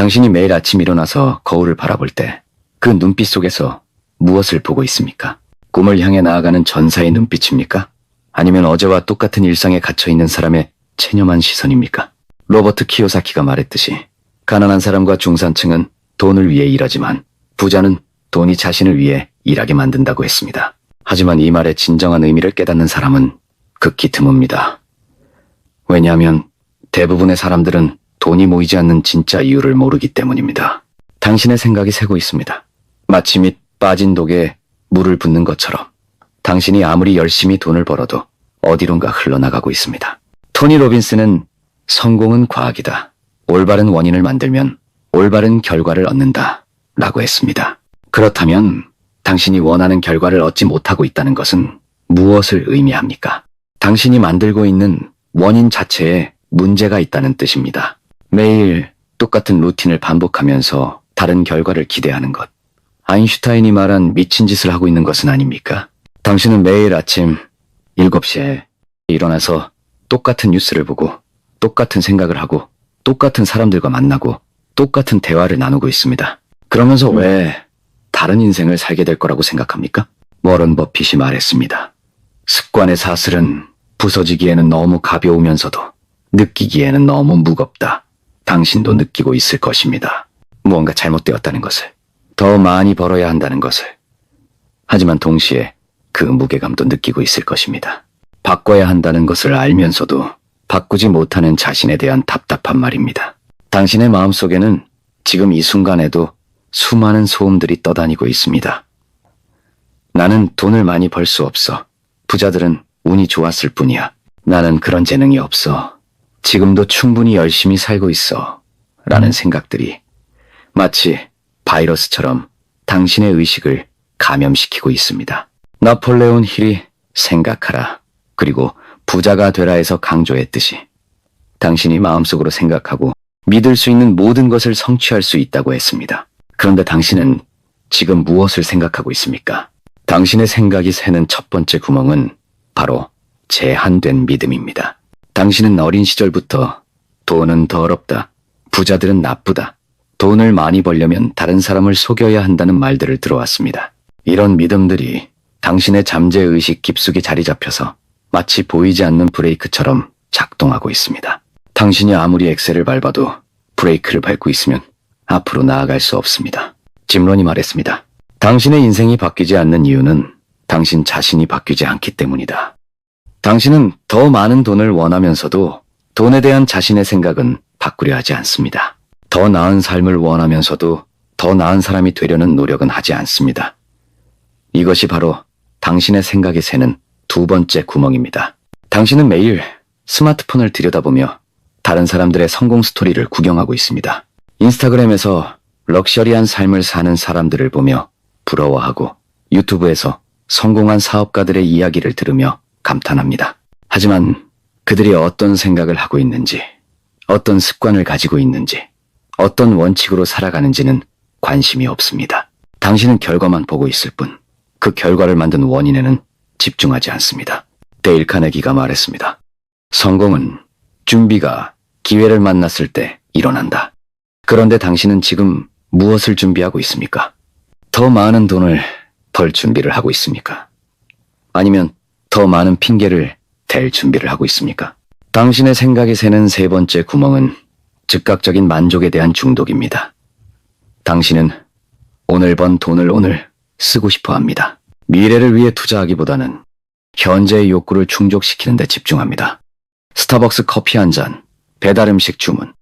당신이 매일 아침 일어나서 거울을 바라볼 때 그 눈빛 속에서 무엇을 보고 있습니까? 꿈을 향해 나아가는 전사의 눈빛입니까? 아니면 어제와 똑같은 일상에 갇혀있는 사람의 체념한 시선입니까? 로버트 키요사키가 말했듯이 가난한 사람과 중산층은 돈을 위해 일하지만 부자는 돈이 자신을 위해 일하게 만든다고 했습니다. 하지만 이 말의 진정한 의미를 깨닫는 사람은 극히 드뭅니다. 왜냐하면 대부분의 사람들은 돈이 모이지 않는 진짜 이유를 모르기 때문입니다. 당신의 생각이 새고 있습니다. 마치 밑 빠진 독에 물을 붓는 것처럼 당신이 아무리 열심히 돈을 벌어도 어디론가 흘러나가고 있습니다. 토니 로빈스는 성공은 과학이다. 올바른 원인을 만들면 올바른 결과를 얻는다. 라고 했습니다. 그렇다면 당신이 원하는 결과를 얻지 못하고 있다는 것은 무엇을 의미합니까? 당신이 만들고 있는 원인 자체에 문제가 있다는 뜻입니다. 매일 똑같은 루틴을 반복하면서 다른 결과를 기대하는 것. 아인슈타인이 말한 미친 짓을 하고 있는 것은 아닙니까? 당신은 매일 아침 7시에 일어나서 똑같은 뉴스를 보고 똑같은 생각을 하고 똑같은 사람들과 만나고 똑같은 대화를 나누고 있습니다. 그러면서 왜 다른 인생을 살게 될 거라고 생각합니까? 워런 버핏이 말했습니다. 습관의 사슬은 부서지기에는 너무 가벼우면서도 느끼기에는 너무 무겁다. 당신도 느끼고 있을 것입니다. 무언가 잘못되었다는 것을, 더 많이 벌어야 한다는 것을. 하지만 동시에 그 무게감도 느끼고 있을 것입니다. 바꿔야 한다는 것을 알면서도 바꾸지 못하는 자신에 대한 답답한 말입니다. 당신의 마음속에는 지금 이 순간에도 수많은 소음들이 떠다니고 있습니다. 나는 돈을 많이 벌 수 없어. 부자들은 운이 좋았을 뿐이야. 나는 그런 재능이 없어. 지금도 충분히 열심히 살고 있어. 라는 생각들이 마치 바이러스처럼 당신의 의식을 감염시키고 있습니다. 나폴레온 힐이 생각하라, 그리고 부자가 되라에서 강조했듯이 당신이 마음속으로 생각하고 믿을 수 있는 모든 것을 성취할 수 있다고 했습니다. 그런데 당신은 지금 무엇을 생각하고 있습니까? 당신의 생각이 새는 첫 번째 구멍은 바로 제한된 믿음입니다. 당신은 어린 시절부터 돈은 더럽다, 부자들은 나쁘다, 돈을 많이 벌려면 다른 사람을 속여야 한다는 말들을 들어왔습니다. 이런 믿음들이 당신의 잠재의식 깊숙이 자리 잡혀서 마치 보이지 않는 브레이크처럼 작동하고 있습니다. 당신이 아무리 엑셀을 밟아도 브레이크를 밟고 있으면 앞으로 나아갈 수 없습니다. 짐런이 말했습니다. 당신의 인생이 바뀌지 않는 이유는 당신 자신이 바뀌지 않기 때문이다. 당신은 더 많은 돈을 원하면서도 돈에 대한 자신의 생각은 바꾸려 하지 않습니다. 더 나은 삶을 원하면서도 더 나은 사람이 되려는 노력은 하지 않습니다. 이것이 바로 당신의 생각이 새는 두 번째 구멍입니다. 당신은 매일 스마트폰을 들여다보며 다른 사람들의 성공 스토리를 구경하고 있습니다. 인스타그램에서 럭셔리한 삶을 사는 사람들을 보며 부러워하고 유튜브에서 성공한 사업가들의 이야기를 들으며 감탄합니다. 하지만 그들이 어떤 생각을 하고 있는지, 어떤 습관을 가지고 있는지, 어떤 원칙으로 살아가는지는 관심이 없습니다. 당신은 결과만 보고 있을 뿐, 그 결과를 만든 원인에는 집중하지 않습니다. 데일 카네기가 말했습니다. 성공은 준비가 기회를 만났을 때 일어난다. 그런데 당신은 지금 무엇을 준비하고 있습니까? 더 많은 돈을 벌 준비를 하고 있습니까? 아니면 더 많은 핑계를 댈 준비를 하고 있습니까? 당신의 생각이 새는 세 번째 구멍은 즉각적인 만족에 대한 중독입니다. 당신은 오늘 번 돈을 오늘 쓰고 싶어 합니다. 미래를 위해 투자하기보다는 현재의 욕구를 충족시키는 데 집중합니다. 스타벅스 커피 한 잔, 배달 음식 주문,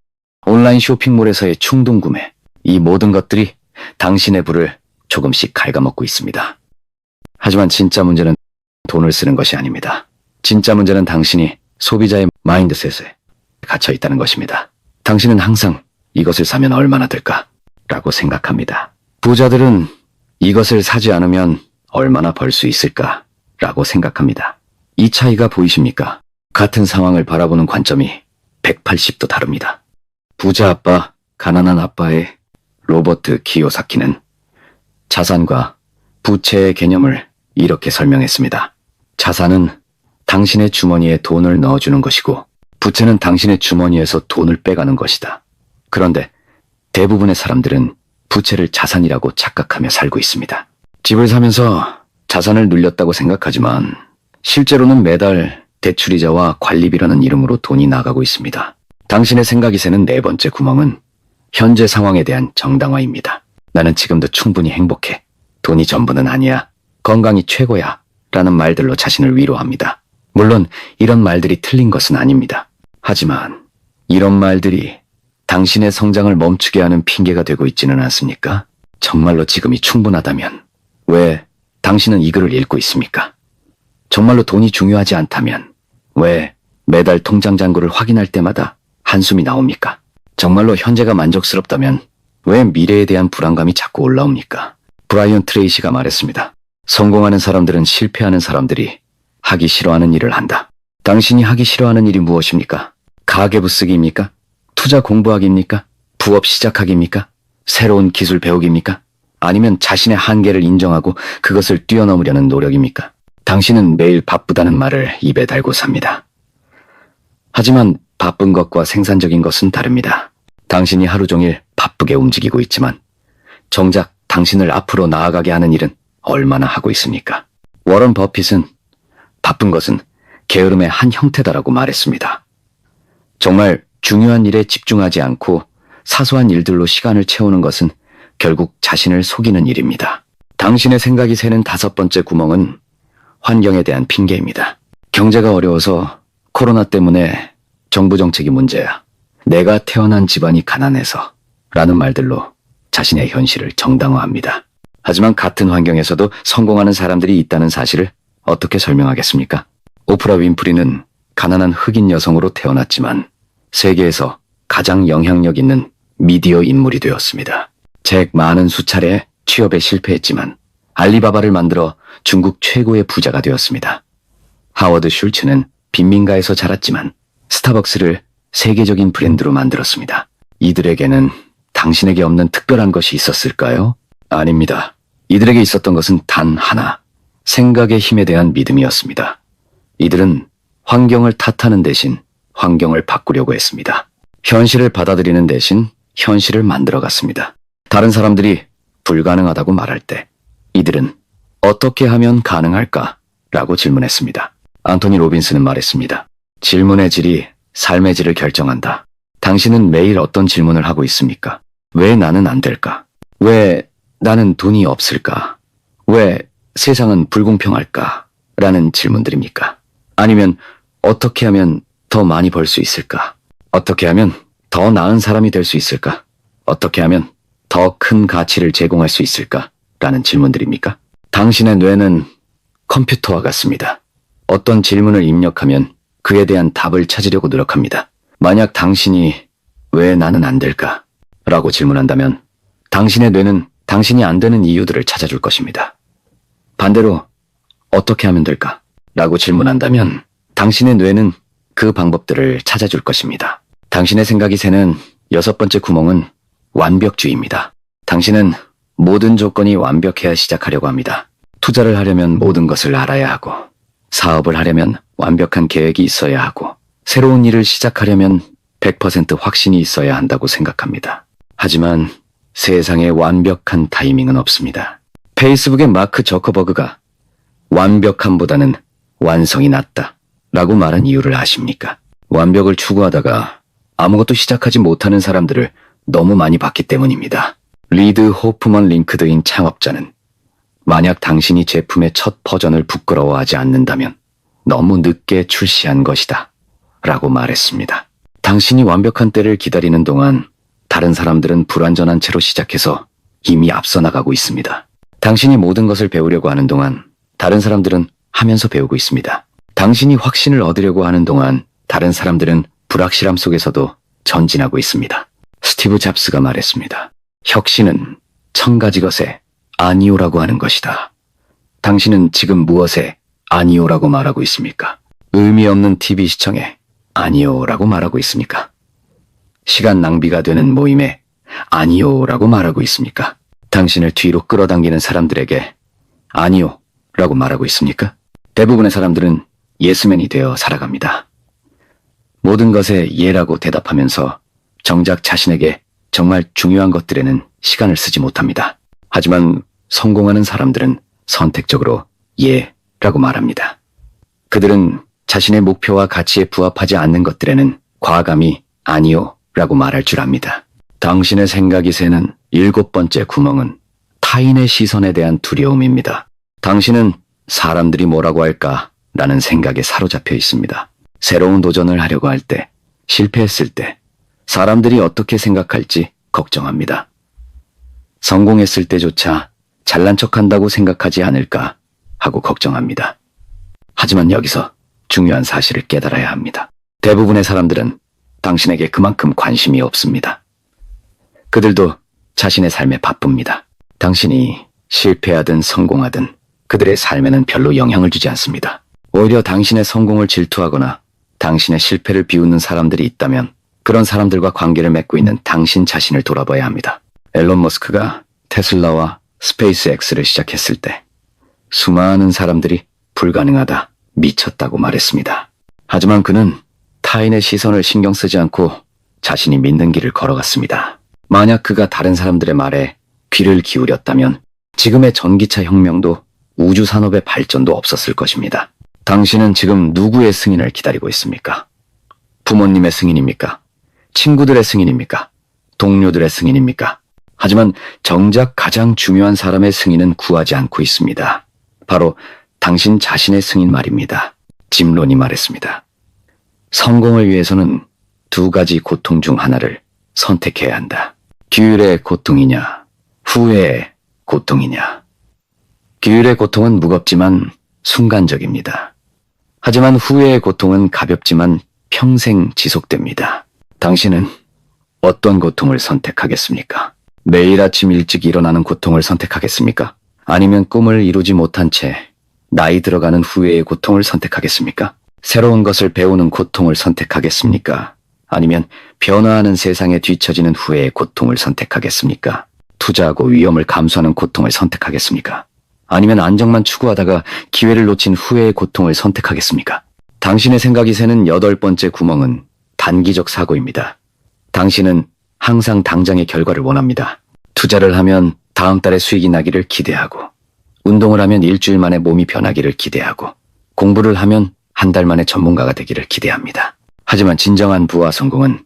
온라인 쇼핑몰에서의 충동 구매, 이 모든 것들이 당신의 부를 조금씩 갉아먹고 있습니다. 하지만 진짜 문제는 돈을 쓰는 것이 아닙니다. 진짜 문제는 당신이 소비자의 마인드셋에 갇혀 있다는 것입니다. 당신은 항상 이것을 사면 얼마나 될까? 라고 생각합니다. 부자들은 이것을 사지 않으면 얼마나 벌 수 있을까? 라고 생각합니다. 이 차이가 보이십니까? 같은 상황을 바라보는 관점이 180도 다릅니다. 부자 아빠, 가난한 아빠의 로버트 키요사키는 자산과 부채의 개념을 이렇게 설명했습니다. 자산은 당신의 주머니에 돈을 넣어주는 것이고 부채는 당신의 주머니에서 돈을 빼가는 것이다. 그런데 대부분의 사람들은 부채를 자산이라고 착각하며 살고 있습니다. 집을 사면서 자산을 눌렸다고 생각하지만 실제로는 매달 대출이자와 관리비라는 이름으로 돈이 나가고 있습니다. 당신의 생각이 새는 네 번째 구멍은 현재 상황에 대한 정당화입니다. 나는 지금도 충분히 행복해. 돈이 전부는 아니야. 건강이 최고야. 라는 말들로 자신을 위로합니다. 물론 이런 말들이 틀린 것은 아닙니다. 하지만 이런 말들이 당신의 성장을 멈추게 하는 핑계가 되고 있지는 않습니까? 정말로 지금이 충분하다면 왜 당신은 이 글을 읽고 있습니까? 정말로 돈이 중요하지 않다면 왜 매달 통장 잔고를 확인할 때마다 한숨이 나옵니까? 정말로 현재가 만족스럽다면 왜 미래에 대한 불안감이 자꾸 올라옵니까? 브라이언 트레이시가 말했습니다. 성공하는 사람들은 실패하는 사람들이 하기 싫어하는 일을 한다. 당신이 하기 싫어하는 일이 무엇입니까? 가계부 쓰기입니까? 투자 공부하기입니까? 부업 시작하기입니까? 새로운 기술 배우기입니까? 아니면 자신의 한계를 인정하고 그것을 뛰어넘으려는 노력입니까? 당신은 매일 바쁘다는 말을 입에 달고 삽니다. 하지만 바쁜 것과 생산적인 것은 다릅니다. 당신이 하루 종일 바쁘게 움직이고 있지만 정작 당신을 앞으로 나아가게 하는 일은 얼마나 하고 있습니까? 워런 버핏은 바쁜 것은 게으름의 한 형태다라고 말했습니다. 정말 중요한 일에 집중하지 않고 사소한 일들로 시간을 채우는 것은 결국 자신을 속이는 일입니다. 당신의 생각이 새는 다섯 번째 구멍은 환경에 대한 핑계입니다. 경제가 어려워서 코로나 때문에 정부 정책이 문제야. 내가 태어난 집안이 가난해서 라는 말들로 자신의 현실을 정당화합니다. 하지만 같은 환경에서도 성공하는 사람들이 있다는 사실을 어떻게 설명하겠습니까? 오프라 윈프리는 가난한 흑인 여성으로 태어났지만 세계에서 가장 영향력 있는 미디어 인물이 되었습니다. 잭 많은 수차례 취업에 실패했지만 알리바바를 만들어 중국 최고의 부자가 되었습니다. 하워드 슐츠는 빈민가에서 자랐지만 스타벅스를 세계적인 브랜드로 만들었습니다. 이들에게는 당신에게 없는 특별한 것이 있었을까요? 아닙니다. 이들에게 있었던 것은 단 하나, 생각의 힘에 대한 믿음이었습니다. 이들은 환경을 탓하는 대신 환경을 바꾸려고 했습니다. 현실을 받아들이는 대신 현실을 만들어갔습니다. 다른 사람들이 불가능하다고 말할 때 이들은 어떻게 하면 가능할까? 라고 질문했습니다. 안토니 로빈스는 말했습니다. 질문의 질이 삶의 질을 결정한다. 당신은 매일 어떤 질문을 하고 있습니까? 왜 나는 안 될까? 왜 나는 돈이 없을까? 왜 세상은 불공평할까? 라는 질문들입니까? 아니면 어떻게 하면 더 많이 벌 수 있을까? 어떻게 하면 더 나은 사람이 될 수 있을까? 어떻게 하면 더 큰 가치를 제공할 수 있을까? 라는 질문들입니까? 당신의 뇌는 컴퓨터와 같습니다. 어떤 질문을 입력하면 그에 대한 답을 찾으려고 노력합니다. 만약 당신이 왜 나는 안 될까? 라고 질문한다면 당신의 뇌는 당신이 안 되는 이유들을 찾아줄 것입니다. 반대로 어떻게 하면 될까? 라고 질문한다면 당신의 뇌는 그 방법들을 찾아줄 것입니다. 당신의 생각이 새는 여섯 번째 구멍은 완벽주의입니다. 당신은 모든 조건이 완벽해야 시작하려고 합니다. 투자를 하려면 모든 것을 알아야 하고, 사업을 하려면 완벽한 계획이 있어야 하고, 새로운 일을 시작하려면 100% 확신이 있어야 한다고 생각합니다. 하지만 세상에 완벽한 타이밍은 없습니다. 페이스북의 마크 저커버그가 완벽함보다는 완성이 낫다 라고 말한 이유를 아십니까? 완벽을 추구하다가 아무것도 시작하지 못하는 사람들을 너무 많이 봤기 때문입니다. 리드 호프먼 링크드인 창업자는 만약 당신이 제품의 첫 버전을 부끄러워하지 않는다면 너무 늦게 출시한 것이다 라고 말했습니다. 당신이 완벽한 때를 기다리는 동안 다른 사람들은 불완전한 채로 시작해서 이미 앞서 나가고 있습니다. 당신이 모든 것을 배우려고 하는 동안 다른 사람들은 하면서 배우고 있습니다. 당신이 확신을 얻으려고 하는 동안 다른 사람들은 불확실함 속에서도 전진하고 있습니다. 스티브 잡스가 말했습니다. 혁신은 1000가지 것에 아니오라고 하는 것이다. 당신은 지금 무엇에 아니오라고 말하고 있습니까? 의미 없는 TV 시청에 아니오라고 말하고 있습니까? 시간 낭비가 되는 모임에 아니오라고 말하고 있습니까? 당신을 뒤로 끌어당기는 사람들에게 아니오라고 말하고 있습니까? 대부분의 사람들은 예스맨이 되어 살아갑니다. 모든 것에 예라고 대답하면서 정작 자신에게 정말 중요한 것들에는 시간을 쓰지 못합니다. 하지만 성공하는 사람들은 선택적으로 예라고 말합니다. 그들은 자신의 목표와 가치에 부합하지 않는 것들에는 과감히 아니요 라고 말할 줄 압니다. 당신의 생각이 새는 7번째 구멍은 타인의 시선에 대한 두려움입니다. 당신은 사람들이 뭐라고 할까 라는 생각에 사로잡혀 있습니다. 새로운 도전을 하려고 할 때, 실패했을 때 사람들이 어떻게 생각할지 걱정합니다. 성공했을 때조차 잘난 척한다고 생각하지 않을까 하고 걱정합니다. 하지만 여기서 중요한 사실을 깨달아야 합니다. 대부분의 사람들은 당신에게 그만큼 관심이 없습니다. 그들도 자신의 삶에 바쁩니다. 당신이 실패하든 성공하든 그들의 삶에는 별로 영향을 주지 않습니다. 오히려 당신의 성공을 질투하거나 당신의 실패를 비웃는 사람들이 있다면 그런 사람들과 관계를 맺고 있는 당신 자신을 돌아봐야 합니다. 앨런 머스크가 테슬라와 스페이스X를 시작했을 때 수많은 사람들이 불가능하다, 미쳤다고 말했습니다. 하지만 그는 타인의 시선을 신경 쓰지 않고 자신이 믿는 길을 걸어갔습니다. 만약 그가 다른 사람들의 말에 귀를 기울였다면 지금의 전기차 혁명도 우주 산업의 발전도 없었을 것입니다. 당신은 지금 누구의 승인을 기다리고 있습니까? 부모님의 승인입니까? 친구들의 승인입니까? 동료들의 승인입니까? 하지만 정작 가장 중요한 사람의 승인은 구하지 않고 있습니다. 바로 당신 자신의 승인 말입니다. 짐 론이 말했습니다. 성공을 위해서는 2가지 고통 중 하나를 선택해야 한다. 규율의 고통이냐, 후회의 고통이냐. 규율의 고통은 무겁지만 순간적입니다. 하지만 후회의 고통은 가볍지만 평생 지속됩니다. 당신은 어떤 고통을 선택하겠습니까? 매일 아침 일찍 일어나는 고통을 선택하겠습니까? 아니면 꿈을 이루지 못한 채 나이 들어가는 후회의 고통을 선택하겠습니까? 새로운 것을 배우는 고통을 선택하겠습니까? 아니면 변화하는 세상에 뒤처지는 후회의 고통을 선택하겠습니까? 투자하고 위험을 감수하는 고통을 선택하겠습니까? 아니면 안정만 추구하다가 기회를 놓친 후회의 고통을 선택하겠습니까? 당신의 생각이 새는 8번째 구멍은 단기적 사고입니다. 당신은 항상 당장의 결과를 원합니다. 투자를 하면 다음 달에 수익이 나기를 기대하고, 운동을 하면 일주일 만에 몸이 변하기를 기대하고, 공부를 하면 한 달 만에 전문가가 되기를 기대합니다. 하지만 진정한 부와 성공은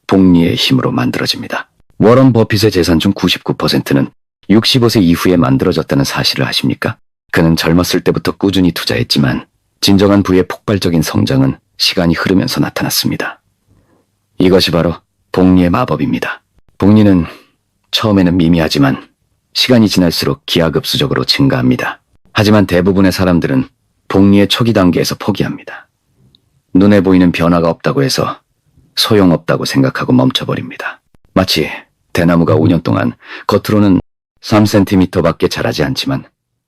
복리의 힘으로 만들어집니다. 워런 버핏의 재산 중 99%는 65세 이후에 만들어졌다는 사실을 아십니까? 그는 젊었을 때부터 꾸준히 투자했지만 진정한 부의 폭발적인 성장은 시간이 흐르면서 나타났습니다. 이것이 바로 복리의 마법입니다. 복리는 처음에는 미미하지만 시간이 지날수록 기하급수적으로 증가합니다. 하지만 대부분의 사람들은 복리의 초기 단계에서 포기합니다. 눈에 보이는 변화가 없다고 해서 소용없다고 생각하고 멈춰버립니다. 마치 대나무가 5년 동안 겉으로는 3cm밖에 자라지 않지만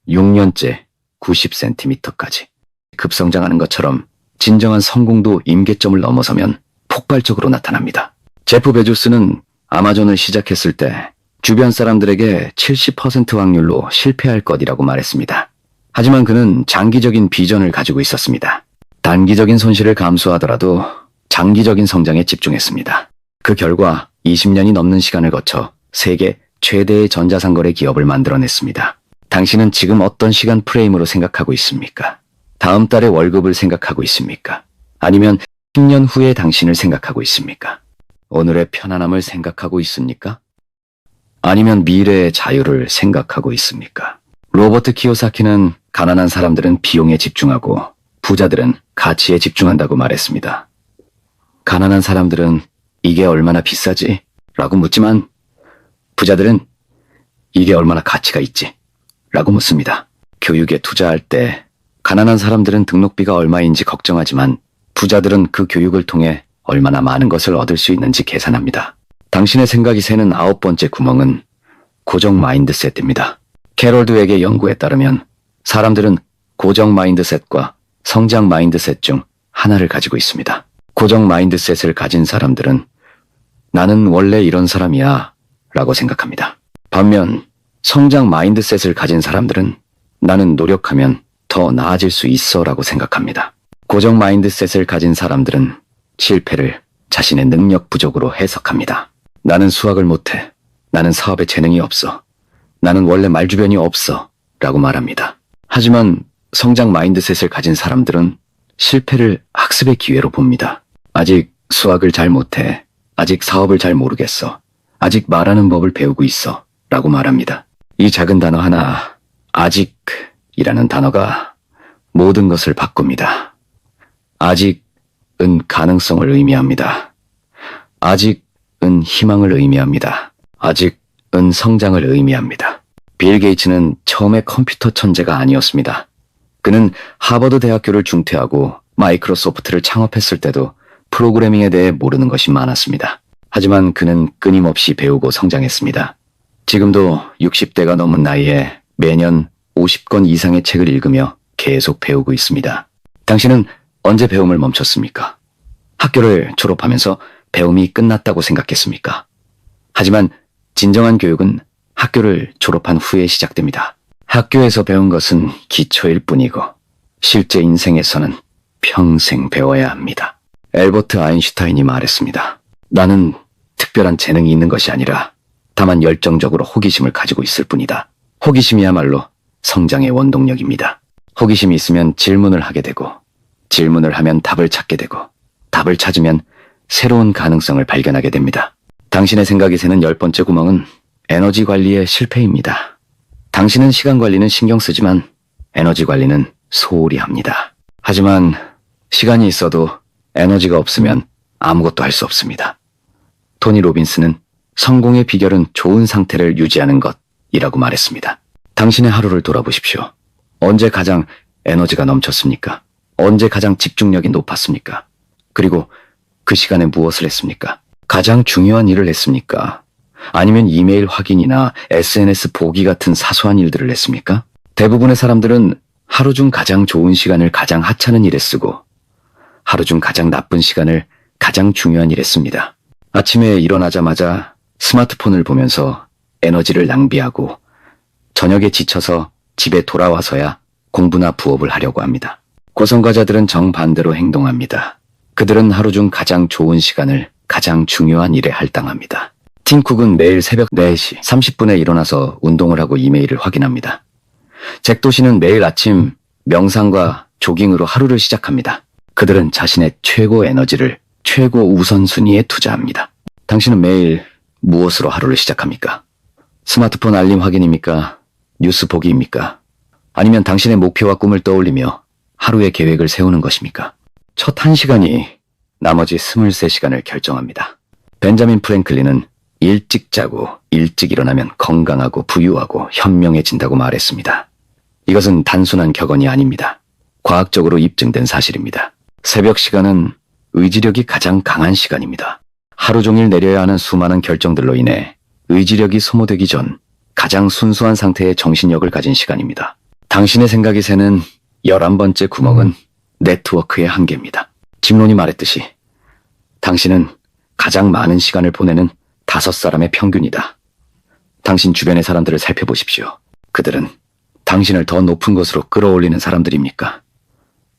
6년째 90cm까지 급성장하는 것처럼 진정한 성공도 임계점을 넘어서면 폭발적으로 나타납니다. 제프 베조스는 아마존을 시작했을 때 주변 사람들에게 70% 확률로 실패할 것이라고 말했습니다. 하지만 그는 장기적인 비전을 가지고 있었습니다. 단기적인 손실을 감수하더라도 장기적인 성장에 집중했습니다. 그 결과 20년이 넘는 시간을 거쳐 세계 최대의 전자상거래 기업을 만들어냈습니다. 당신은 지금 어떤 시간 프레임으로 생각하고 있습니까? 다음 달의 월급을 생각하고 있습니까? 아니면 10년 후의 당신을 생각하고 있습니까? 오늘의 편안함을 생각하고 있습니까? 아니면 미래의 자유를 생각하고 있습니까? 로버트 키요사키는 가난한 사람들은 비용에 집중하고 부자들은 가치에 집중한다고 말했습니다. 가난한 사람들은 이게 얼마나 비싸지? 라고 묻지만 부자들은 이게 얼마나 가치가 있지? 라고 묻습니다. 교육에 투자할 때 가난한 사람들은 등록비가 얼마인지 걱정하지만 부자들은 그 교육을 통해 얼마나 많은 것을 얻을 수 있는지 계산합니다. 당신의 생각이 새는 9번째 구멍은 고정 마인드셋입니다. 캐롤 드웨기의 연구에 따르면 사람들은 고정 마인드셋과 성장 마인드셋 중 하나를 가지고 있습니다. 고정 마인드셋을 가진 사람들은 나는 원래 이런 사람이야 라고 생각합니다. 반면 성장 마인드셋을 가진 사람들은 나는 노력하면 더 나아질 수 있어 라고 생각합니다. 고정 마인드셋을 가진 사람들은 실패를 자신의 능력 부족으로 해석합니다. 나는 수학을 못해. 나는 사업에 재능이 없어. 나는 원래 말주변이 없어. 라고 말합니다. 하지만 성장 마인드셋을 가진 사람들은 실패를 학습의 기회로 봅니다. 아직 수학을 잘 못해. 아직 사업을 잘 모르겠어. 아직 말하는 법을 배우고 있어. 라고 말합니다. 이 작은 단어 하나, 아직이라는 단어가 모든 것을 바꿉니다. 아직은 가능성을 의미합니다. 아직은 희망을 의미합니다. 아직은 성장을 의미합니다. 빌 게이츠는 처음에 컴퓨터 천재가 아니었습니다. 그는 하버드 대학교를 중퇴하고 마이크로소프트를 창업했을 때도 프로그래밍에 대해 모르는 것이 많았습니다. 하지만 그는 끊임없이 배우고 성장했습니다. 지금도 60대가 넘은 나이에 매년 50권 이상의 책을 읽으며 계속 배우고 있습니다. 당신은 언제 배움을 멈췄습니까? 학교를 졸업하면서 배움이 끝났다고 생각했습니까? 하지만 진정한 교육은 학교를 졸업한 후에 시작됩니다. 학교에서 배운 것은 기초일 뿐이고 실제 인생에서는 평생 배워야 합니다. 엘버트 아인슈타인이 말했습니다. 나는 특별한 재능이 있는 것이 아니라 다만 열정적으로 호기심을 가지고 있을 뿐이다. 호기심이야말로 성장의 원동력입니다. 호기심이 있으면 질문을 하게 되고 질문을 하면 답을 찾게 되고 답을 찾으면 새로운 가능성을 발견하게 됩니다. 당신의 생각이 새는 10번째 구멍은 에너지 관리의 실패입니다. 당신은 시간 관리는 신경 쓰지만 에너지 관리는 소홀히 합니다. 하지만 시간이 있어도 에너지가 없으면 아무것도 할 수 없습니다. 토니 로빈스는 성공의 비결은 좋은 상태를 유지하는 것이라고 말했습니다. 당신의 하루를 돌아보십시오. 언제 가장 에너지가 넘쳤습니까? 언제 가장 집중력이 높았습니까? 그리고 그 시간에 무엇을 했습니까? 가장 중요한 일을 했습니까? 아니면 이메일 확인이나 SNS 보기 같은 사소한 일들을 했습니까? 대부분의 사람들은 하루 중 가장 좋은 시간을 가장 하찮은 일에 쓰고 하루 중 가장 나쁜 시간을 가장 중요한 일에 씁니다. 아침에 일어나자마자 스마트폰을 보면서 에너지를 낭비하고 저녁에 지쳐서 집에 돌아와서야 공부나 부업을 하려고 합니다. 고성과자들은 정반대로 행동합니다. 그들은 하루 중 가장 좋은 시간을 가장 중요한 일에 할당합니다. 팀 쿡은 매일 새벽 4시 30분에 일어나서 운동을 하고 이메일을 확인합니다. 잭 도시는 매일 아침 명상과 조깅으로 하루를 시작합니다. 그들은 자신의 최고 에너지를 최고 우선순위에 투자합니다. 당신은 매일 무엇으로 하루를 시작합니까? 스마트폰 알림 확인입니까? 뉴스 보기입니까? 아니면 당신의 목표와 꿈을 떠올리며 하루의 계획을 세우는 것입니까? 첫 1시간이 나머지 23시간을 결정합니다. 벤자민 프랭클린은 일찍 자고 일찍 일어나면 건강하고 부유하고 현명해진다고 말했습니다. 이것은 단순한 격언이 아닙니다. 과학적으로 입증된 사실입니다. 새벽 시간은 의지력이 가장 강한 시간입니다. 하루 종일 내려야 하는 수많은 결정들로 인해 의지력이 소모되기 전 가장 순수한 상태의 정신력을 가진 시간입니다. 당신의 생각이 새는 11번째 구멍은 네트워크의 한계입니다. 짐론이 말했듯이 당신은 가장 많은 시간을 보내는 5사람의 평균이다. 당신 주변의 사람들을 살펴보십시오. 그들은 당신을 더 높은 곳으로 끌어올리는 사람들입니까?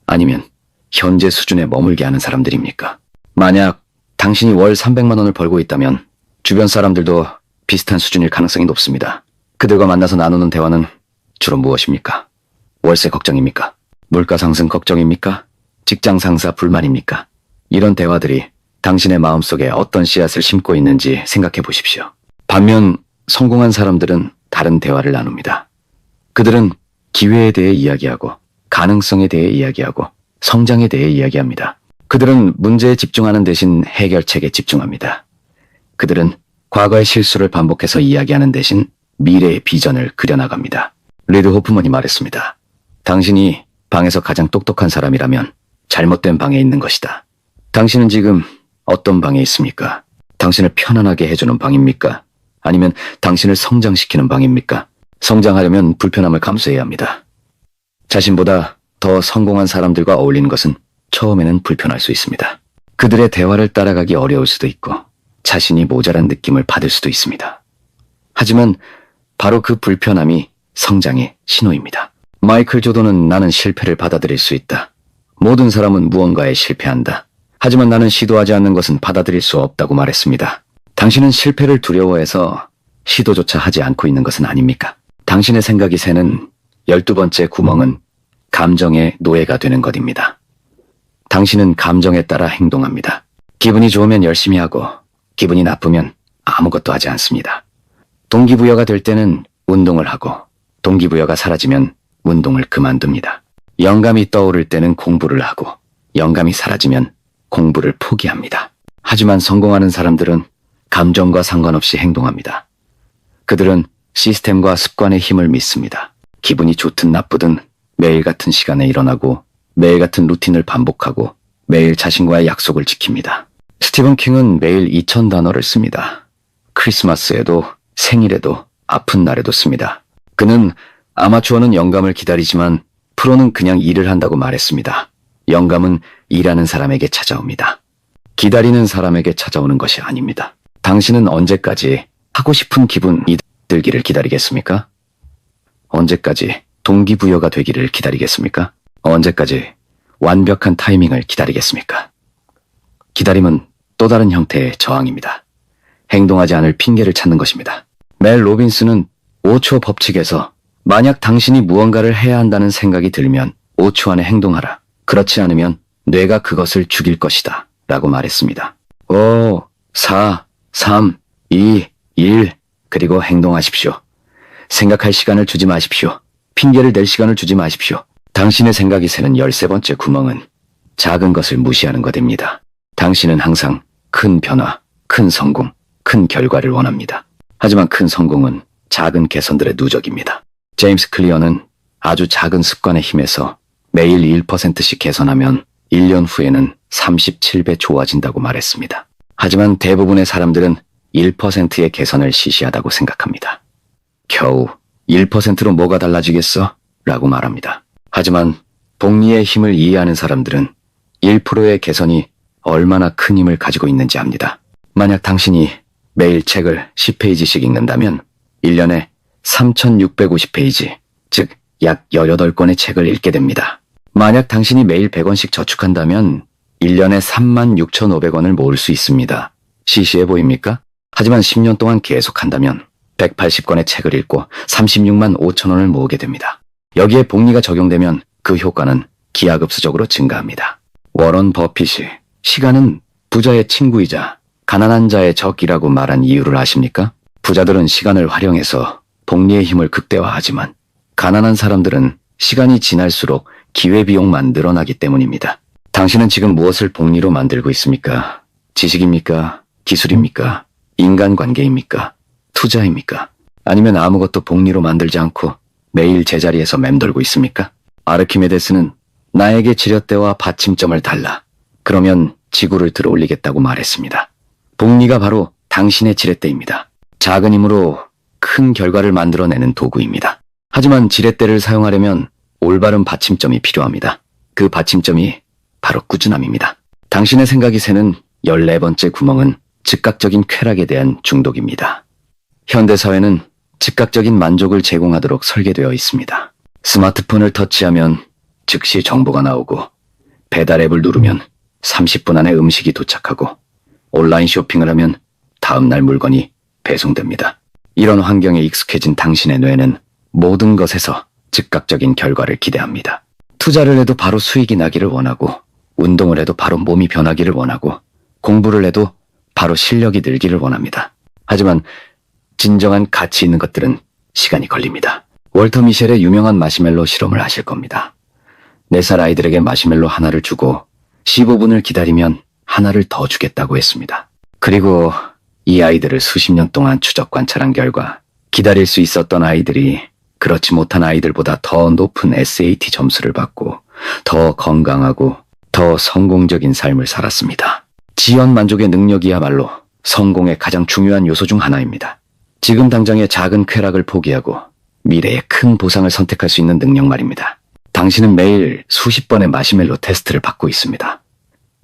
아니면 현재 수준에 머물게 하는 사람들입니까? 만약 당신이 월 300만 원을 벌고 있다면 주변 사람들도 비슷한 수준일 가능성이 높습니다. 그들과 만나서 나누는 대화는 주로 무엇입니까? 월세 걱정입니까? 물가 상승 걱정입니까? 직장 상사 불만입니까? 이런 대화들이 당신의 마음속에 어떤 씨앗을 심고 있는지 생각해 보십시오. 반면 성공한 사람들은 다른 대화를 나눕니다. 그들은 기회에 대해 이야기하고 가능성에 대해 이야기하고 성장에 대해 이야기합니다. 그들은 문제에 집중하는 대신 해결책에 집중합니다. 그들은 과거의 실수를 반복해서 이야기하는 대신 미래의 비전을 그려나갑니다. 리드 호프먼이 말했습니다. 당신이 방에서 가장 똑똑한 사람이라면 잘못된 방에 있는 것이다. 당신은 지금 어떤 방에 있습니까? 당신을 편안하게 해주는 방입니까? 아니면 당신을 성장시키는 방입니까? 성장하려면 불편함을 감수해야 합니다. 자신보다 더 성공한 사람들과 어울리는 것은 처음에는 불편할 수 있습니다. 그들의 대화를 따라가기 어려울 수도 있고 자신이 모자란 느낌을 받을 수도 있습니다. 하지만 바로 그 불편함이 성장의 신호입니다. 마이클 조던은 나는 실패를 받아들일 수 있다. 모든 사람은 무언가에 실패한다. 하지만 나는 시도하지 않는 것은 받아들일 수 없다고 말했습니다. 당신은 실패를 두려워해서 시도조차 하지 않고 있는 것은 아닙니까? 당신의 생각이 새는 12번째 구멍은 감정의 노예가 되는 것입니다. 당신은 감정에 따라 행동합니다. 기분이 좋으면 열심히 하고 기분이 나쁘면 아무것도 하지 않습니다. 동기부여가 될 때는 운동을 하고 동기부여가 사라지면 운동을 그만둡니다. 영감이 떠오를 때는 공부를 하고 영감이 사라지면 공부를 포기합니다. 하지만 성공하는 사람들은 감정과 상관없이 행동합니다. 그들은 시스템과 습관의 힘을 믿습니다. 기분이 좋든 나쁘든 매일 같은 시간에 일어나고 매일 같은 루틴을 반복하고 매일 자신과의 약속을 지킵니다. 스티븐 킹은 매일 2000단어를 씁니다. 크리스마스에도 생일에도 아픈 날에도 씁니다. 그는 아마추어는 영감을 기다리지만 프로는 그냥 일을 한다고 말했습니다. 영감은 일하는 사람에게 찾아옵니다. 기다리는 사람에게 찾아오는 것이 아닙니다. 당신은 언제까지 하고 싶은 기분이 들기를 기다리겠습니까? 언제까지 동기부여가 되기를 기다리겠습니까? 언제까지 완벽한 타이밍을 기다리겠습니까? 기다림은 또 다른 형태의 저항입니다. 행동하지 않을 핑계를 찾는 것입니다. 멜 로빈스는 5초 법칙에서 만약 당신이 무언가를 해야 한다는 생각이 들면 5초 안에 행동하라. 그렇지 않으면 뇌가 그것을 죽일 것이다. 라고 말했습니다. 5, 4, 3, 2, 1 그리고 행동하십시오. 생각할 시간을 주지 마십시오. 핑계를 댈 시간을 주지 마십시오. 당신의 생각이 새는 13번째 구멍은 작은 것을 무시하는 것입니다. 당신은 항상 큰 변화, 큰 성공, 큰 결과를 원합니다. 하지만 큰 성공은 작은 개선들의 누적입니다. 제임스 클리어는 아주 작은 습관의 힘에서 매일 1%씩 개선하면 1년 후에는 37배 좋아진다고 말했습니다. 하지만 대부분의 사람들은 1%의 개선을 시시하다고 생각합니다. 겨우 1%로 뭐가 달라지겠어? 라고 말합니다. 하지만 복리의 힘을 이해하는 사람들은 1%의 개선이 얼마나 큰 힘을 가지고 있는지 압니다. 만약 당신이 매일 책을 10페이지씩 읽는다면 1년에 3650페이지, 즉 약 18권의 책을 읽게 됩니다. 만약 당신이 매일 100원씩 저축한다면 1년에 36,500원을 모을 수 있습니다. 시시해 보입니까? 하지만 10년 동안 계속한다면 180권의 책을 읽고 36만 5천 원을 모으게 됩니다. 여기에 복리가 적용되면 그 효과는 기하급수적으로 증가합니다. 워런 버핏이 시간은 부자의 친구이자 가난한 자의 적이라고 말한 이유를 아십니까? 부자들은 시간을 활용해서 복리의 힘을 극대화하지만 가난한 사람들은 시간이 지날수록 기회비용만 늘어나기 때문입니다. 당신은 지금 무엇을 복리로 만들고 있습니까? 지식입니까? 기술입니까? 인간관계입니까? 투자입니까? 아니면 아무것도 복리로 만들지 않고 매일 제자리에서 맴돌고 있습니까? 아르키메데스는 나에게 지렛대와 받침점을 달라. 그러면 지구를 들어올리겠다고 말했습니다. 복리가 바로 당신의 지렛대입니다. 작은 힘으로 큰 결과를 만들어내는 도구입니다. 하지만 지렛대를 사용하려면 올바른 받침점이 필요합니다. 그 받침점이 바로 꾸준함입니다. 당신의 생각이 새는 14번째 구멍은 즉각적인 쾌락에 대한 중독입니다. 현대사회는 즉각적인 만족을 제공하도록 설계되어 있습니다. 스마트폰을 터치하면 즉시 정보가 나오고 배달 앱을 누르면 30분 안에 음식이 도착하고 온라인 쇼핑을 하면 다음날 물건이 배송됩니다. 이런 환경에 익숙해진 당신의 뇌는 모든 것에서 즉각적인 결과를 기대합니다. 투자를 해도 바로 수익이 나기를 원하고 운동을 해도 바로 몸이 변하기를 원하고 공부를 해도 바로 실력이 늘기를 원합니다. 하지만 진정한 가치 있는 것들은 시간이 걸립니다. 월터 미셸의 유명한 마시멜로 실험을 아실 겁니다. 4살 아이들에게 마시멜로 하나를 주고 15분을 기다리면 하나를 더 주겠다고 했습니다. 그리고 이 아이들을 수십 년 동안 추적 관찰한 결과 기다릴 수 있었던 아이들이 그렇지 못한 아이들보다 더 높은 SAT 점수를 받고 더 건강하고 더 성공적인 삶을 살았습니다. 지연 만족의 능력이야말로 성공의 가장 중요한 요소 중 하나입니다. 지금 당장의 작은 쾌락을 포기하고 미래의 큰 보상을 선택할 수 있는 능력 말입니다. 당신은 매일 수십 번의 마시멜로 테스트를 받고 있습니다.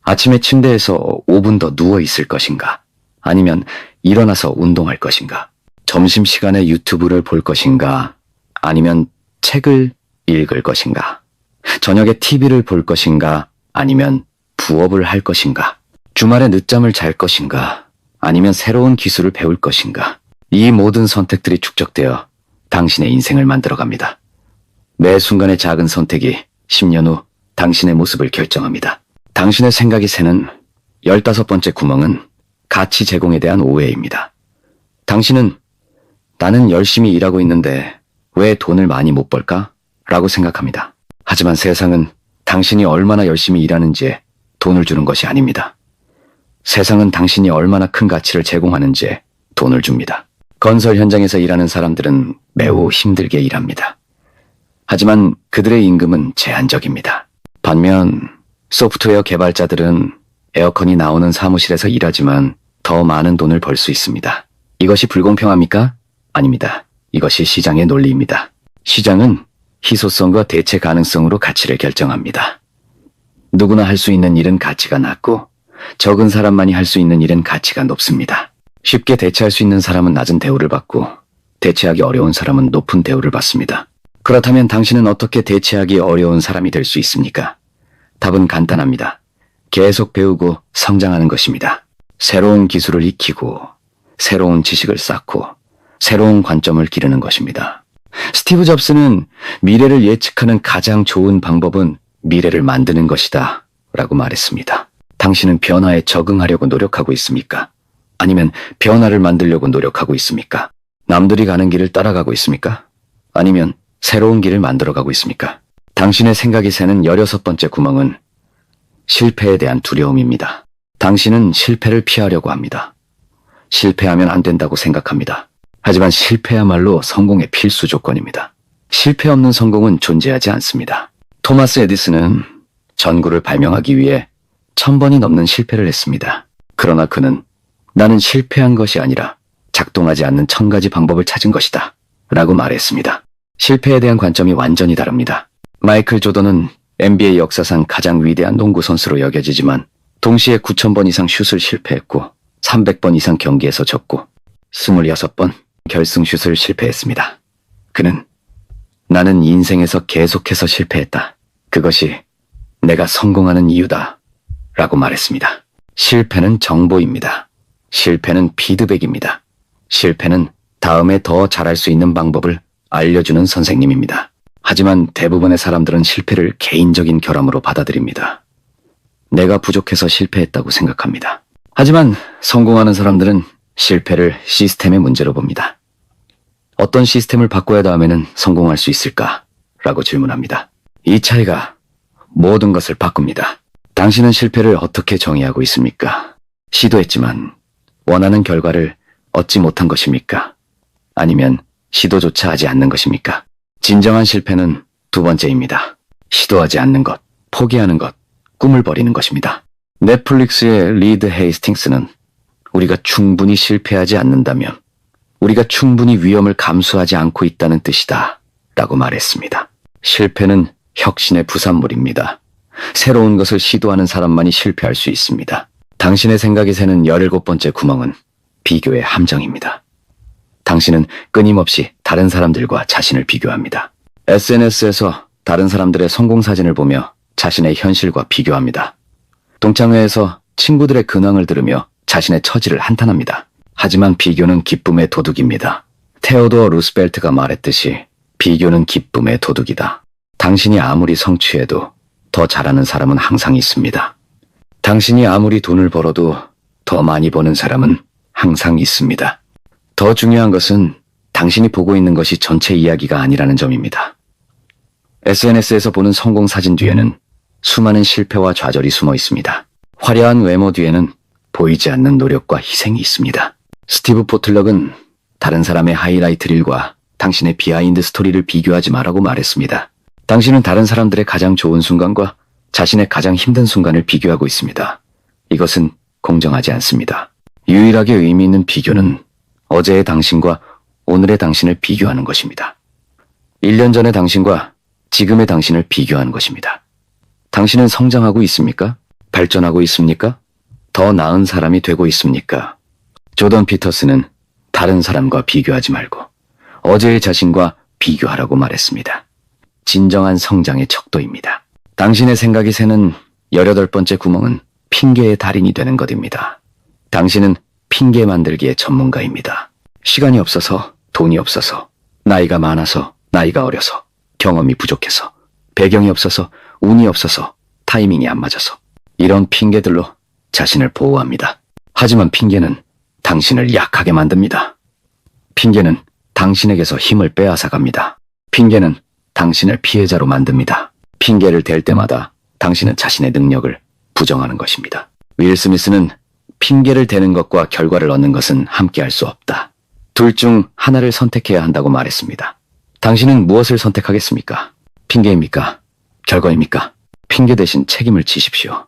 아침에 침대에서 5분 더 누워 있을 것인가? 아니면 일어나서 운동할 것인가? 점심시간에 유튜브를 볼 것인가? 아니면 책을 읽을 것인가? 저녁에 TV를 볼 것인가? 아니면 부업을 할 것인가? 주말에 늦잠을 잘 것인가? 아니면 새로운 기술을 배울 것인가? 이 모든 선택들이 축적되어 당신의 인생을 만들어갑니다. 매 순간의 작은 선택이 10년 후 당신의 모습을 결정합니다. 당신의 생각이 새는 15번째 구멍은 가치 제공에 대한 오해입니다. 당신은 나는 열심히 일하고 있는데 왜 돈을 많이 못 벌까? 라고 생각합니다. 하지만 세상은 당신이 얼마나 열심히 일하는지에 돈을 주는 것이 아닙니다. 세상은 당신이 얼마나 큰 가치를 제공하는지에 돈을 줍니다. 건설 현장에서 일하는 사람들은 매우 힘들게 일합니다. 하지만 그들의 임금은 제한적입니다. 반면 소프트웨어 개발자들은 에어컨이 나오는 사무실에서 일하지만 더 많은 돈을 벌 수 있습니다. 이것이 불공평합니까? 아닙니다. 이것이 시장의 논리입니다. 시장은 희소성과 대체 가능성으로 가치를 결정합니다. 누구나 할 수 있는 일은 가치가 낮고 적은 사람만이 할 수 있는 일은 가치가 높습니다. 쉽게 대체할 수 있는 사람은 낮은 대우를 받고 대체하기 어려운 사람은 높은 대우를 받습니다. 그렇다면 당신은 어떻게 대체하기 어려운 사람이 될 수 있습니까? 답은 간단합니다. 계속 배우고 성장하는 것입니다. 새로운 기술을 익히고 새로운 지식을 쌓고 새로운 관점을 기르는 것입니다. 스티브 잡스는 미래를 예측하는 가장 좋은 방법은 미래를 만드는 것이다 라고 말했습니다. 당신은 변화에 적응하려고 노력하고 있습니까? 아니면 변화를 만들려고 노력하고 있습니까? 남들이 가는 길을 따라가고 있습니까? 아니면 새로운 길을 만들어가고 있습니까? 당신의 생각이 새는 16번째 구멍은 실패에 대한 두려움입니다. 당신은 실패를 피하려고 합니다. 실패하면 안 된다고 생각합니다. 하지만 실패야말로 성공의 필수 조건입니다. 실패 없는 성공은 존재하지 않습니다. 토마스 에디슨은 전구를 발명하기 위해 1000번이 넘는 실패를 했습니다. 그러나 그는 나는 실패한 것이 아니라 작동하지 않는 1000가지 방법을 찾은 것이다 라고 말했습니다. 실패에 대한 관점이 완전히 다릅니다. 마이클 조던은 NBA 역사상 가장 위대한 농구 선수로 여겨지지만 동시에 9000번 이상 슛을 실패했고 300번 이상 경기에서 졌고 26번 결승 슛을 실패했습니다. 그는 나는 인생에서 계속해서 실패했다. 그것이 내가 성공하는 이유다 라고 말했습니다. 실패는 정보입니다. 실패는 피드백입니다. 실패는 다음에 더 잘할 수 있는 방법을 알려주는 선생님입니다. 하지만 대부분의 사람들은 실패를 개인적인 결함으로 받아들입니다. 내가 부족해서 실패했다고 생각합니다. 하지만 성공하는 사람들은 실패를 시스템의 문제로 봅니다. 어떤 시스템을 바꿔야 다음에는 성공할 수 있을까? 라고 질문합니다. 이 차이가 모든 것을 바꿉니다. 당신은 실패를 어떻게 정의하고 있습니까? 시도했지만 원하는 결과를 얻지 못한 것입니까? 아니면 시도조차 하지 않는 것입니까? 진정한 실패는 두 번째입니다. 시도하지 않는 것, 포기하는 것, 꿈을 버리는 것입니다. 넷플릭스의 리드 헤이스팅스는 우리가 충분히 실패하지 않는다면 우리가 충분히 위험을 감수하지 않고 있다는 뜻이다 라고 말했습니다. 실패는 혁신의 부산물입니다. 새로운 것을 시도하는 사람만이 실패할 수 있습니다. 당신의 생각이 새는 17번째 구멍은 비교의 함정입니다. 당신은 끊임없이 다른 사람들과 자신을 비교합니다. SNS에서 다른 사람들의 성공 사진을 보며 자신의 현실과 비교합니다. 동창회에서 친구들의 근황을 들으며 자신의 처지를 한탄합니다. 하지만 비교는 기쁨의 도둑입니다. 테오도어 루스벨트가 말했듯이 비교는 기쁨의 도둑이다. 당신이 아무리 성취해도 더 잘하는 사람은 항상 있습니다. 당신이 아무리 돈을 벌어도 더 많이 버는 사람은 항상 있습니다. 더 중요한 것은 당신이 보고 있는 것이 전체 이야기가 아니라는 점입니다. SNS에서 보는 성공 사진 뒤에는 수많은 실패와 좌절이 숨어 있습니다. 화려한 외모 뒤에는 보이지 않는 노력과 희생이 있습니다. 스티브 포틀럭은 다른 사람의 하이라이트 릴과 당신의 비하인드 스토리를 비교하지 말라고 말했습니다. 당신은 다른 사람들의 가장 좋은 순간과 자신의 가장 힘든 순간을 비교하고 있습니다. 이것은 공정하지 않습니다. 유일하게 의미 있는 비교는 어제의 당신과 오늘의 당신을 비교하는 것입니다. 1년 전의 당신과 지금의 당신을 비교하는 것입니다. 당신은 성장하고 있습니까? 발전하고 있습니까? 더 나은 사람이 되고 있습니까? 조던 피터스는 다른 사람과 비교하지 말고 어제의 자신과 비교하라고 말했습니다. 진정한 성장의 척도입니다. 당신의 생각이 새는 18번째 구멍은 핑계의 달인이 되는 것입니다. 당신은 핑계 만들기의 전문가입니다. 시간이 없어서, 돈이 없어서, 나이가 많아서, 나이가 어려서, 경험이 부족해서, 배경이 없어서, 운이 없어서, 타이밍이 안 맞아서 이런 핑계들로 자신을 보호합니다. 하지만 핑계는 당신을 약하게 만듭니다. 핑계는 당신에게서 힘을 빼앗아 갑니다. 핑계는 당신을 피해자로 만듭니다. 핑계를 댈 때마다 당신은 자신의 능력을 부정하는 것입니다. 윌 스미스는 핑계를 대는 것과 결과를 얻는 것은 함께할 수 없다. 둘 중 하나를 선택해야 한다고 말했습니다. 당신은 무엇을 선택하겠습니까? 핑계입니까? 결과입니까? 핑계 대신 책임을 지십시오.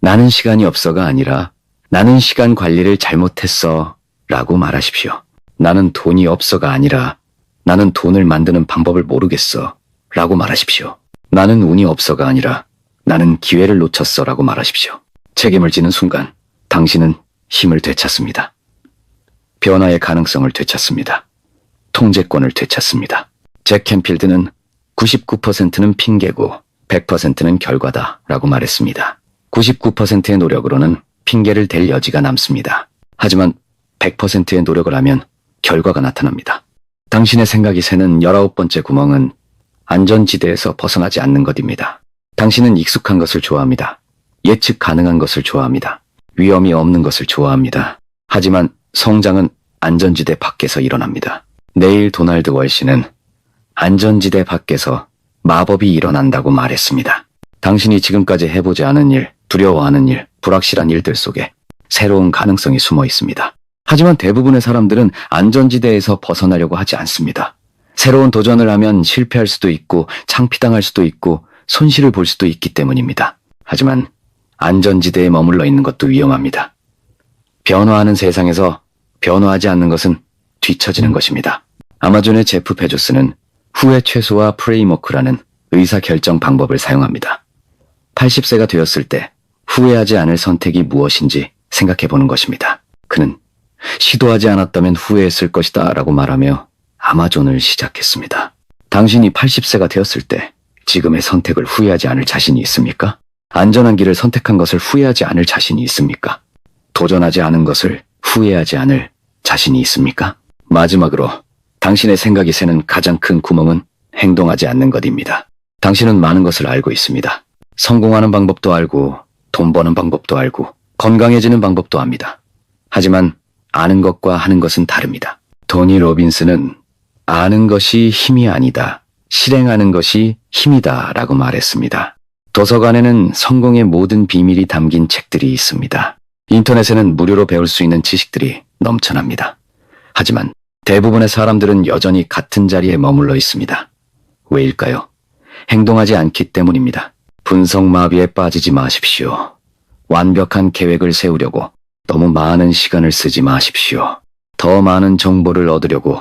나는 시간이 없어가 아니라 나는 시간 관리를 잘못했어 라고 말하십시오. 나는 돈이 없어가 아니라 나는 돈을 만드는 방법을 모르겠어 라고 말하십시오. 나는 운이 없어가 아니라 나는 기회를 놓쳤어 라고 말하십시오. 책임을 지는 순간 당신은 힘을 되찾습니다. 변화의 가능성을 되찾습니다. 통제권을 되찾습니다. 잭 캔필드는 99%는 핑계고 100%는 결과다 라고 말했습니다. 99%의 노력으로는 핑계를 댈 여지가 남습니다. 하지만 100%의 노력을 하면 결과가 나타납니다. 당신의 생각이 새는 19번째 구멍은 안전지대에서 벗어나지 않는 것입니다. 당신은 익숙한 것을 좋아합니다. 예측 가능한 것을 좋아합니다. 위험이 없는 것을 좋아합니다. 하지만 성장은 안전지대 밖에서 일어납니다. 네일 도널드 월시는 안전지대 밖에서 마법이 일어난다고 말했습니다. 당신이 지금까지 해보지 않은 일, 두려워하는 일, 불확실한 일들 속에 새로운 가능성이 숨어 있습니다. 하지만 대부분의 사람들은 안전지대에서 벗어나려고 하지 않습니다. 새로운 도전을 하면 실패할 수도 있고 창피당할 수도 있고 손실을 볼 수도 있기 때문입니다. 하지만 안전지대에 머물러 있는 것도 위험합니다. 변화하는 세상에서 변화하지 않는 것은 뒤처지는 것입니다. 아마존의 제프 베조스는 후회 최소화 프레임워크라는 의사결정 방법을 사용합니다. 80세가 되었을 때 후회하지 않을 선택이 무엇인지 생각해 보는 것입니다. 그는 시도하지 않았다면 후회했을 것이다 라고 말하며 아마존을 시작했습니다. 당신이 80세가 되었을 때 지금의 선택을 후회하지 않을 자신이 있습니까? 안전한 길을 선택한 것을 후회하지 않을 자신이 있습니까? 도전하지 않은 것을 후회하지 않을 자신이 있습니까? 마지막으로 당신의 생각이 새는 가장 큰 구멍은 행동하지 않는 것입니다. 당신은 많은 것을 알고 있습니다. 성공하는 방법도 알고 돈 버는 방법도 알고 건강해지는 방법도 압니다. 하지만 아는 것과 하는 것은 다릅니다. 토니 로빈스는 아는 것이 힘이 아니다. 실행하는 것이 힘이다 라고 말했습니다. 도서관에는 성공의 모든 비밀이 담긴 책들이 있습니다. 인터넷에는 무료로 배울 수 있는 지식들이 넘쳐납니다. 하지만 대부분의 사람들은 여전히 같은 자리에 머물러 있습니다. 왜일까요? 행동하지 않기 때문입니다. 분석마비에 빠지지 마십시오. 완벽한 계획을 세우려고 너무 많은 시간을 쓰지 마십시오. 더 많은 정보를 얻으려고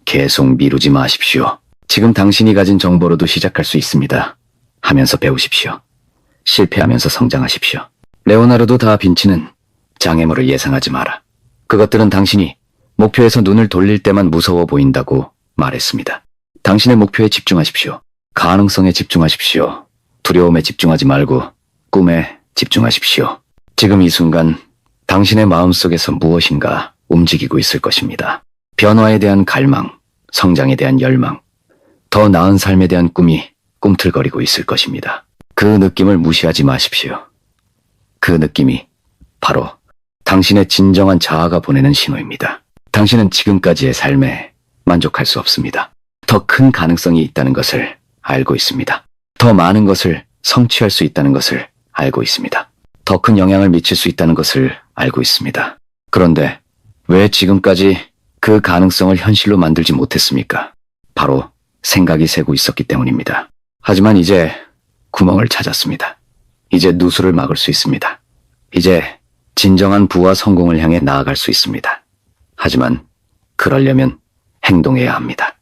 계속 미루지 마십시오. 지금 당신이 가진 정보로도 시작할 수 있습니다. 하면서 배우십시오. 실패하면서 성장하십시오. 레오나르도 다빈치는 장애물을 예상하지 마라. 그것들은 당신이 목표에서 눈을 돌릴 때만 무서워 보인다고 말했습니다. 당신의 목표에 집중하십시오. 가능성에 집중하십시오. 두려움에 집중하지 말고 꿈에 집중하십시오. 지금 이 순간 당신의 마음속에서 무엇인가 움직이고 있을 것입니다. 변화에 대한 갈망, 성장에 대한 열망, 더 나은 삶에 대한 꿈이 꿈틀거리고 있을 것입니다. 그 느낌을 무시하지 마십시오. 그 느낌이 바로 당신의 진정한 자아가 보내는 신호입니다. 당신은 지금까지의 삶에 만족할 수 없습니다. 더 큰 가능성이 있다는 것을 알고 있습니다. 더 많은 것을 성취할 수 있다는 것을 알고 있습니다. 더 큰 영향을 미칠 수 있다는 것을 알고 있습니다. 그런데 왜 지금까지 그 가능성을 현실로 만들지 못했습니까? 바로 생각이 새고 있었기 때문입니다. 하지만 이제 구멍을 찾았습니다. 이제 누수를 막을 수 있습니다. 이제 진정한 부와 성공을 향해 나아갈 수 있습니다. 하지만 그러려면 행동해야 합니다.